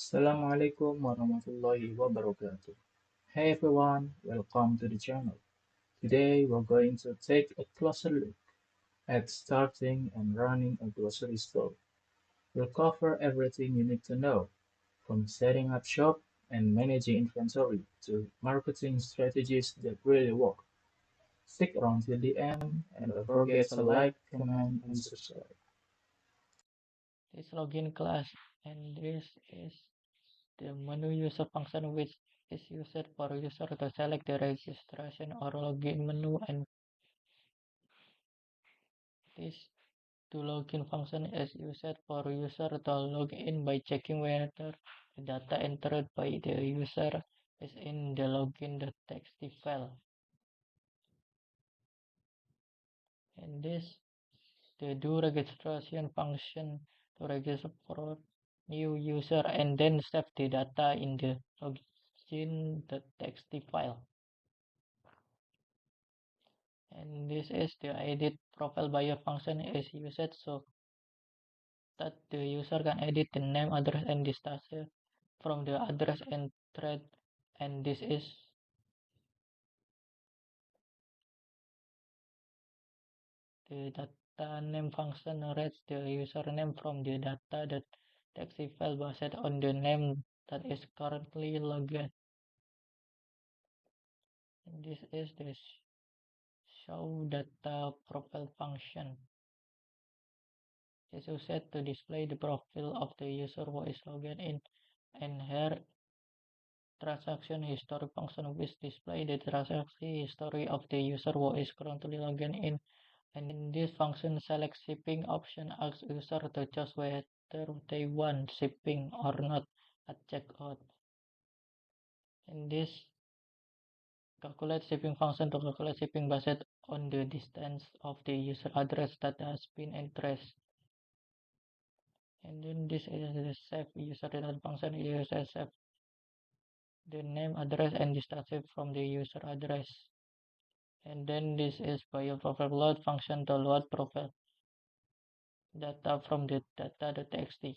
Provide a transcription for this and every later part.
Assalamualaikum warahmatullahi wabarakatuh. Hey everyone, welcome to the channel. Today we're going to take a closer look at starting and running a grocery store. We'll cover everything you need to know, from setting up shop and managing inventory to marketing strategies that really work. Stick around till the end and don't forget to like, comment, and subscribe. This login class, and this is the menu user function, which is used for user to select the registration or login menu, and this to login function is used for user to log in by checking whether the data entered by the user is in the login.txt file. And this the do registration function to register for new user and then save the data in the login.txt file. And this is the edit profile buyer function is used so that the user can edit the name, address, and distance from the address entered. And this is the data name function reads the username from the data.txt file based on the name that is currently logged. And this is the show data profile function. Is used to display the profile of the user who is logged in, and here transaction history function which display the transaction history of the user who is currently logged in. And in this function, select shipping option asks user to choose whether they want shipping or not at checkout. And this calculate shipping function to calculate shipping based on the distance of the user address that has been entered. And then this is the save user data function uses save the name, address, and distance from the user address. And then this is buyer profile load function to load profile data from the data.txt.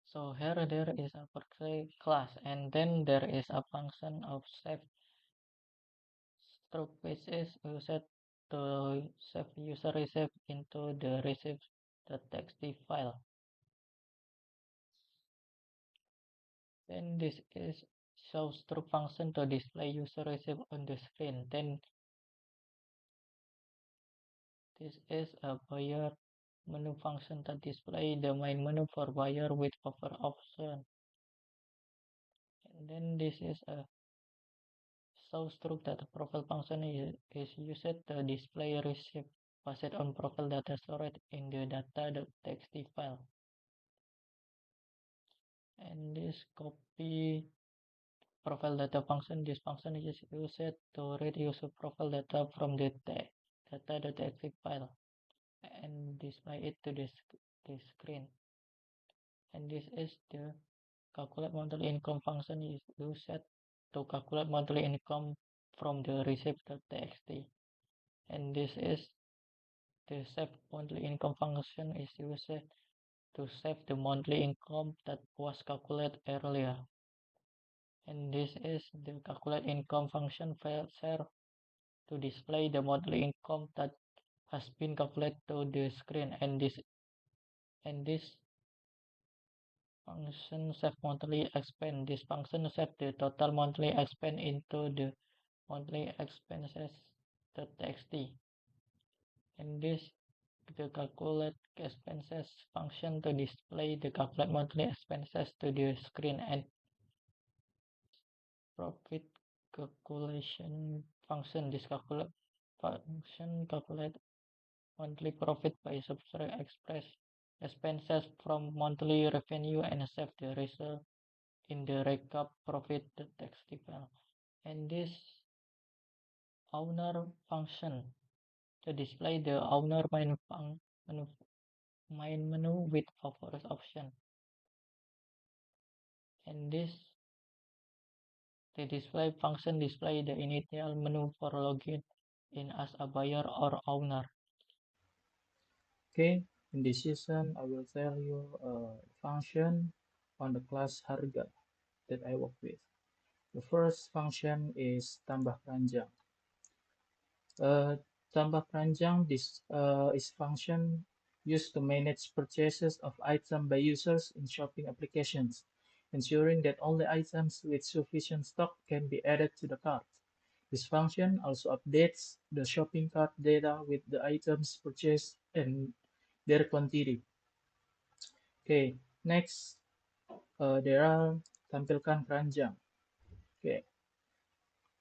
So here there is a per class, and then there is a function of save struct which is used to save user receive into the receive.txt file. Then this is show struct function to display user receive on the screen. Then this is a buyer menu function that display the main menu for buyer with offer option. And then this is a show struct data profile function is used to display receipt based on profile data stored in the data.txt file. And this copy profile data function, this function is used to read user profile data from the data.txt file and display it to the screen. And this is the calculate monthly income function is used to calculate monthly income from the receipt.txt. And this is the save monthly income function is used to save the monthly income that was calculated earlier. And this is the calculate income function share to display the monthly income that has been calculated to the screen. And this function save monthly expense. This function save the total monthly expense into the monthly expenses.txt. And this the calculate expenses function to display the calculate monthly expenses to the screen. And profit calculation function, this calculate function calculate monthly profit by subtract expenses from monthly revenue and save the result in the recap profit.txt file. And this owner function to display the owner main menu with favorites option. And this the display function display the initial menu for login in as a buyer or owner. Okay, In this session, I will tell you a function on the class harga that I work with. The first function is tambah keranjang. Uh, Tambah keranjang is function used to manage purchases of items by users in shopping applications, ensuring that only items with sufficient stock can be added to the cart. This function also updates the shopping cart data with the items purchased and their quantity. Okay, next, there are tampilkan keranjang. Okay,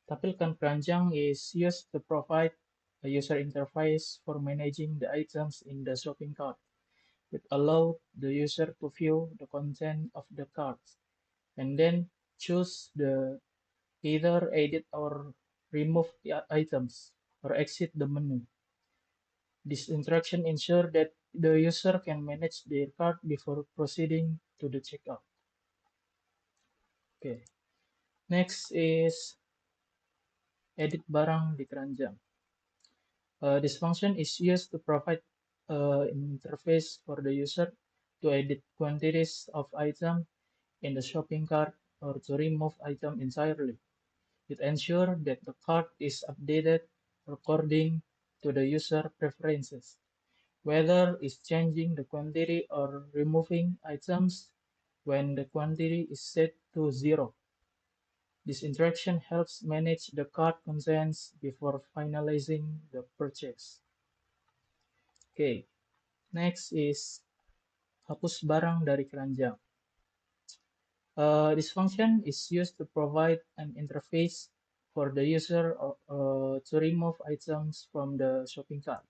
tampilkan keranjang is used to provide a user interface for managing the items in the shopping cart. It allows the user to view the content of the cart and then choose the either edit or remove the items or exit the menu. This interaction ensures that the user can manage their cart before proceeding to the checkout. Okay. Next is edit barang di keranjang. This function is used to provide an interface for the user to edit quantities of item in the shopping cart or to remove item entirely. It ensures that the cart is updated according to the user preferences, whether it's changing the quantity or removing items when the quantity is set to zero. This interaction helps manage the cart contents before finalizing the purchase. Okay, next is hapus barang dari keranjang. This function is used to provide an interface for the user to remove items from the shopping cart.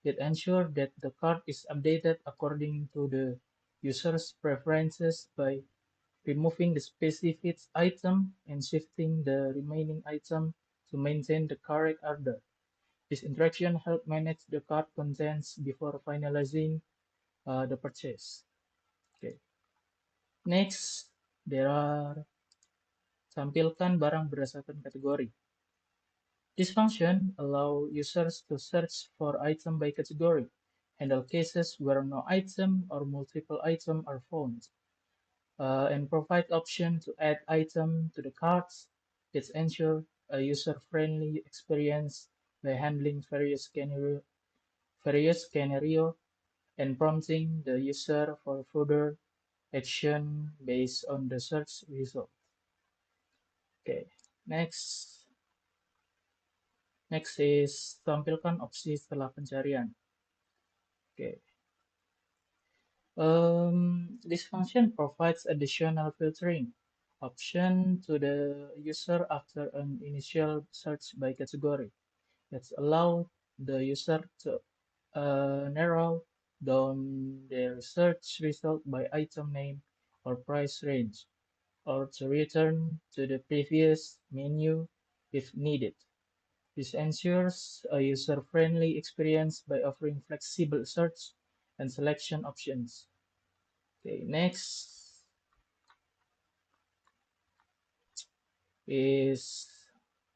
It ensures that the cart is updated according to the user's preferences by removing the specific item and shifting the remaining item to maintain the correct order. This interaction helps manage the cart contents before finalizing the purchase. Okay. Next, there are tampilkan barang berdasarkan kategori. This function allows users to search for item by category, handle cases where no item or multiple items are found, and provide option to add item to the carts. It ensures a user-friendly experience by handling various scenario and prompting the user for further action based on the search result. Okay, next. Next is tampilkan opsi setelah pencarian. Okay. This function provides additional filtering option to the user after an initial search by category. That allow the user to narrow down their search result by item name or price range, or to return to the previous menu if needed. This ensures a user-friendly experience by offering flexible search and selection options. Okay, next is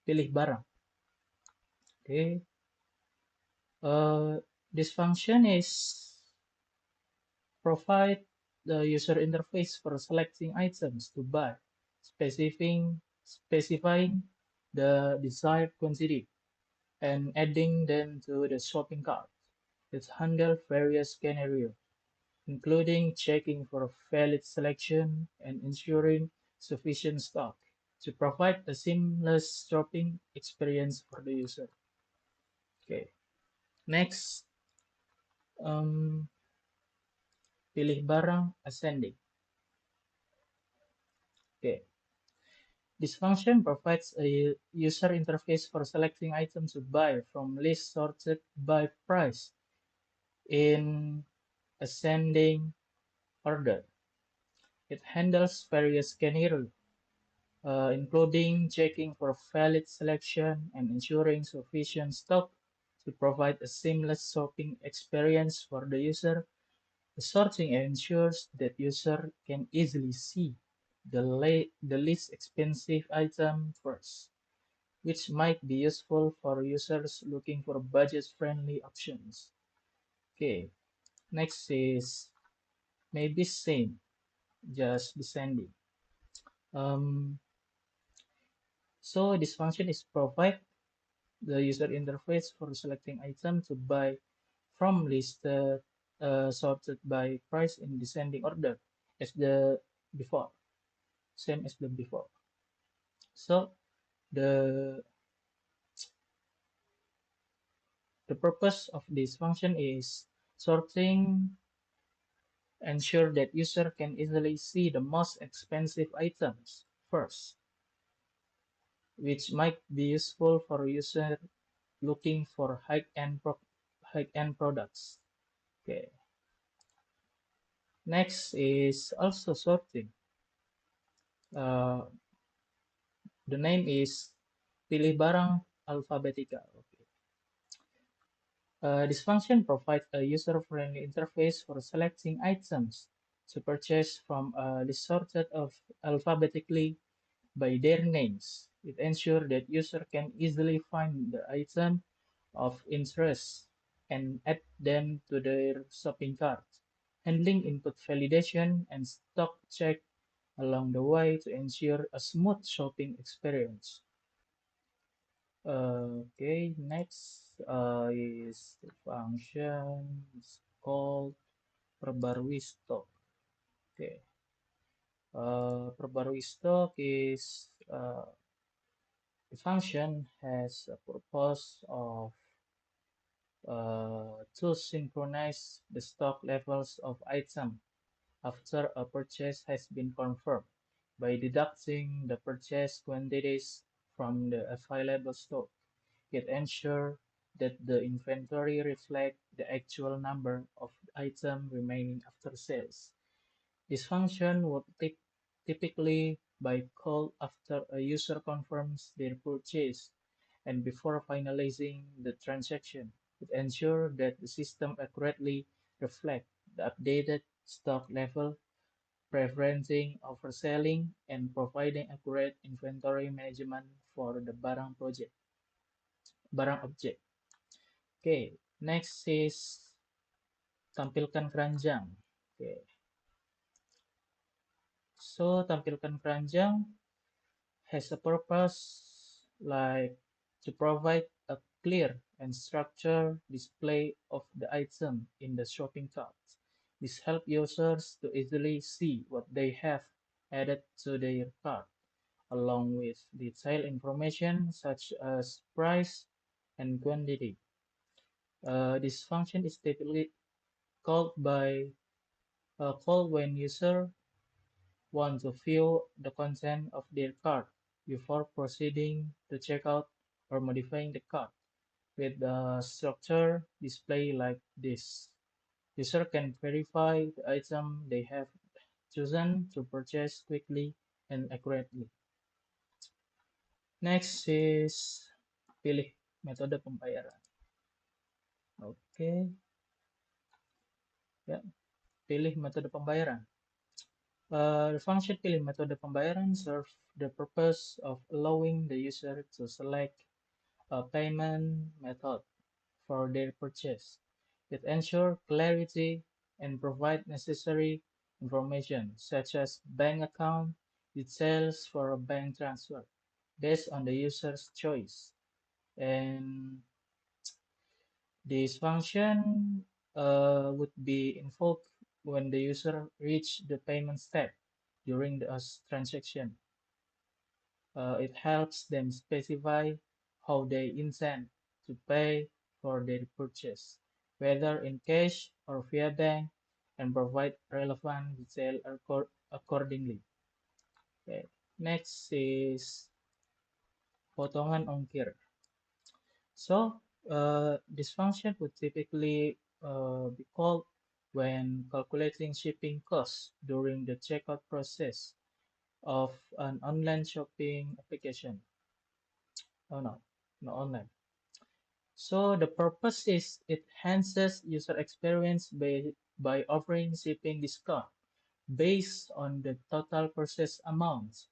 pilih barang. Okay, this function is provide the user interface for selecting items to buy, specifying the desired quantity and adding them to the shopping cart. It handles various scenarios, including checking for valid selection and ensuring sufficient stock to provide a seamless shopping experience for the user. Okay, next, um, pilih barang ascending. Okay, this function provides a user interface for selecting items to buy from list sorted by price in ascending order. It handles various scenarios, including checking for valid selection and ensuring sufficient stock to provide a seamless shopping experience for the user. The sorting ensures that user can easily see the least expensive item first, which might be useful for users looking for budget-friendly options. Okay, Next is maybe same, just descending. Um, so this function is provide the user interface for selecting item to buy from listed sorted by price in descending order as the before, same as the before. So the the purpose of this function is sorting, ensure that user can easily see the most expensive items first, which might be useful for user looking for high-end products. Okay. Next is also sorting. Uh, the name is pilih barang alphabetical. Okay. This function provides a user-friendly interface for selecting items to purchase from a list sorted of alphabetically by their names. It ensures that user can easily find the item of interest and add them to their shopping cart, handling input validation and stock check along the way to ensure a smooth shopping experience. Okay, next is the function is called perbarui stock. Okay, perbarui stock is the function has a purpose of to synchronize the stock levels of item after a purchase has been confirmed by deducting the purchase quantities from the available stock. It ensures that the inventory reflects the actual number of items remaining after sales. This function would typically be called after a user confirms their purchase and before finalizing the transaction. It ensures that the system accurately reflects the updated stock level, preventing overselling and providing accurate inventory management for the barang object. Okay, next is tampilkan keranjang. Okay, so tampilkan keranjang has a purpose like to provide a clear and structured display of the item in the shopping cart. This helps users to easily see what they have added to their cart, along with detailed information such as price and quantity. This function is typically called when user want to view the content of their cart before proceeding to checkout or modifying the cart. With the structure display like this, user can verify the item they have chosen to purchase quickly and accurately. Next is pilih metode pembayaran. Oke, ya, pilih metode pembayaran. The function pilih metode pembayaran serves the purpose of allowing the user to select a payment method for their purchase. It ensures clarity and provides necessary information such as bank account details for a bank transfer based on the user's choice. And this function would be invoked when the user reach the payment step during the transaction. It helps them specify how they intend to pay for their purchase, whether in cash or via bank, and provide relevant detail accordingly. Okay. Next is potongan ongkir. So this function would typically be called when calculating shipping costs during the checkout process of an online shopping application. Oh no, not online. So the purpose is it enhances user experience by offering shipping discount based on the total purchase amount,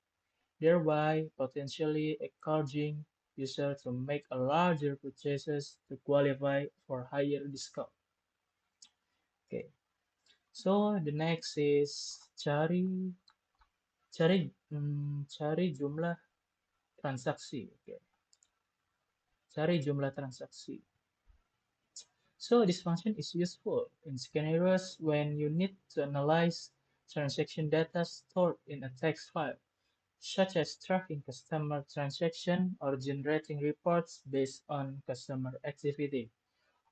thereby potentially encouraging users to make a larger purchases to qualify for higher discount. Okay. So the next is cari cari jumlah transaksi. Oke, cari jumlah transaksi. So this function is useful in scenarios when you need to analyze transaction data stored in a text file, such as tracking customer transaction or generating reports based on customer activity.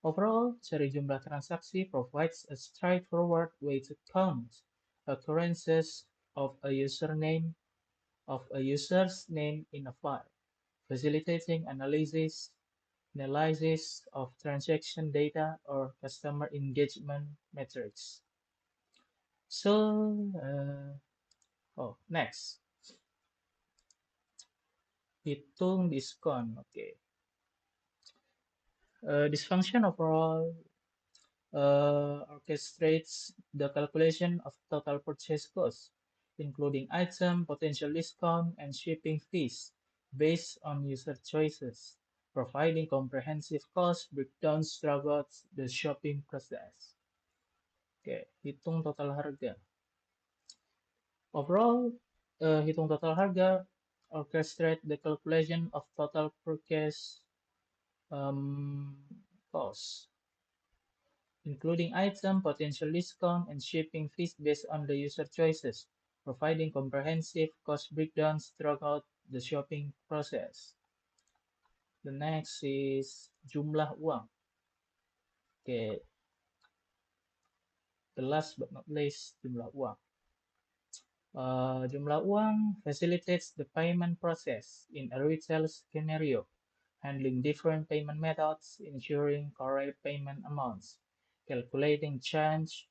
Overall, cari jumlah transaksi provides a straightforward way to count occurrences of a user's name in a file, facilitating analysis of transaction data or customer engagement metrics. So, next, hitung diskon. Okay. This function overall orchestrates the calculation of total purchase cost, including item, potential discount, and shipping fees based on user choices, providing comprehensive cost breakdowns throughout the shopping process. Oke, hitung total harga. Overall, hitung total harga orchestrate the calculation of total purchase cost, including item, potential discount, and shipping fees based on the user choices, providing comprehensive cost breakdowns throughout the shopping process. The next is jumlah uang. Okay, the last but not least, jumlah uang. Jumlah uang facilitates the payment process in a retail scenario, handling different payment methods, ensuring correct payment amounts, calculating change,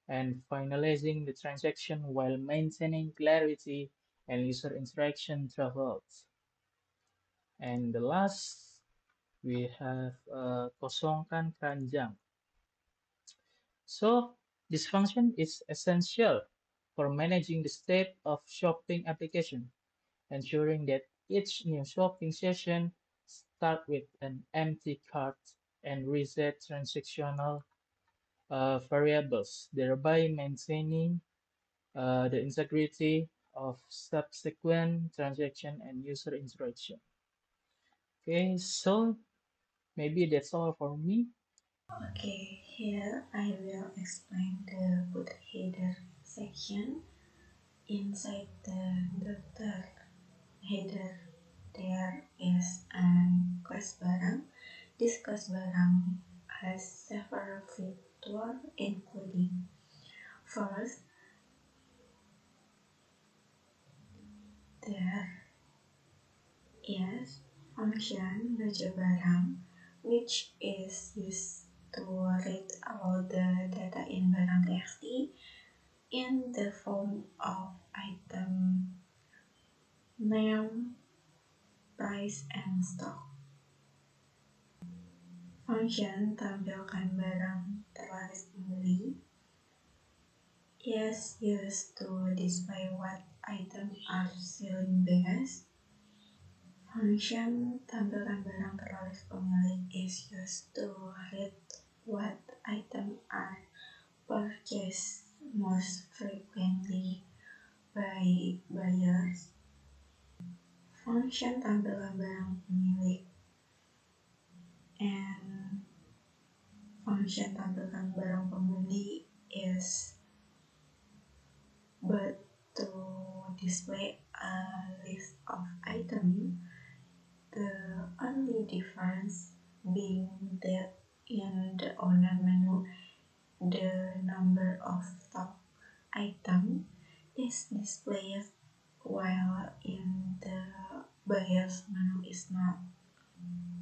and finalizing the transaction while maintaining clarity and user interaction throughout. And the last, we have kosongkan keranjang. So this function is essential for managing the state of shopping application, ensuring that each new shopping session start with an empty cart and reset transactional variables, thereby maintaining the integrity of subsequent transaction and user interaction. Okay, so maybe that's all for me. Okay, here I will explain the put header section. Inside the daftar header, there is an quest barang. This quest barang has several features, including first, there is function baca barang, which is used to read all the data in barang.txt in the form of item name, price, and stock. Function tampilkan barang terlaris pembeli is used to display what items are selling best. Function tampilkan barang terlaris pemilik is used to read what items are purchased most frequently by buyers. Function tampilkan barang pemilik and function tampilkan barang pembeli is but to display a list of items, the only difference being that in the owner menu, the number of stock item is displayed while in the buyer's menu is not.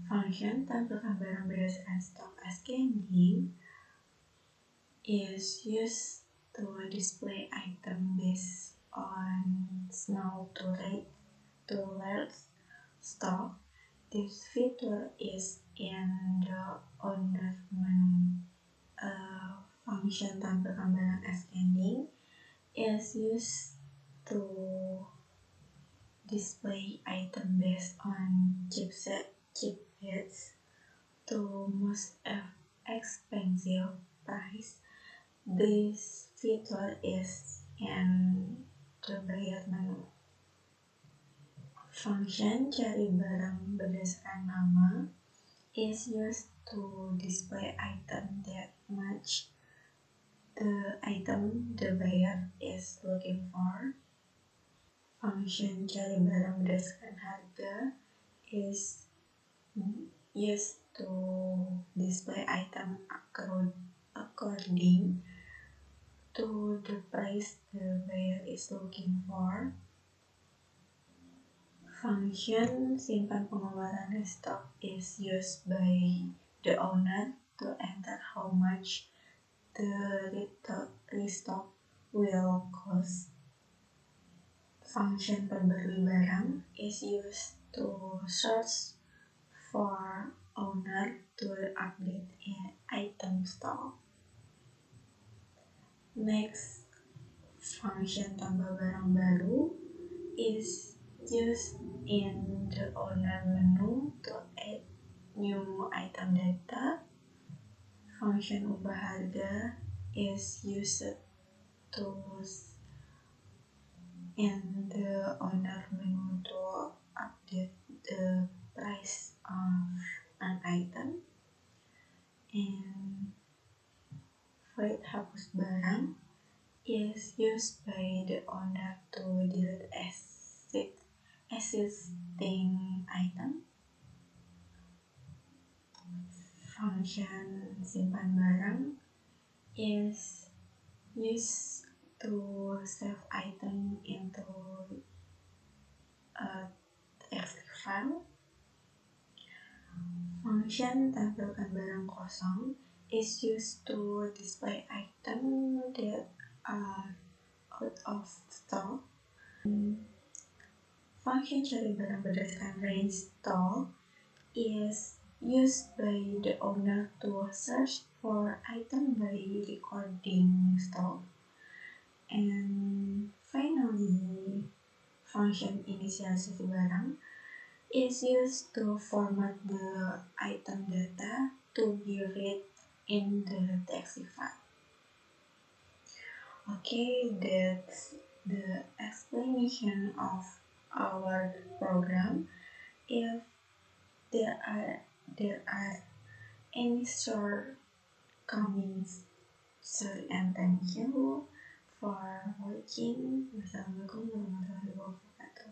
Function tampilkan barang berdasarkan stock ascending is used to display item based on small to large stock. This feature is in the owner menu. A function tampilkan barang ascending is used to display item based on chipsets to most expensive price. This feature is in the buyer menu. Function cari barang berdasarkan nama is used to display items that match the item the buyer is looking for. Function cari barang berdasarkan harga is used to display item according to the price the buyer is looking for. Function simpan pengeluaran restock is used by the owner to enter how much the restock will cost. Function perbarui barang is used to search for owner to update an item stock. Next, function tambah barang baru is used in the owner menu to add new item data. Function ubah harga is used to in the owner menu to update the price of an item. And void hapus barang is used by the owner to delete existing item. Function simpan barang is used to save item into a text file. Function tampilkan barang kosong is used to display item that are out of stock. Function cari barang berdasarkan range stock is used by the owner to search for item by recording stock. And finally, function inisialisasi barang is used to format the item data to be read in the text file. Okay, that's the explanation of our program. If there are any shortcomings, and thank you for watching. Wassalamualaikum warahmatullahi wabarakatuh.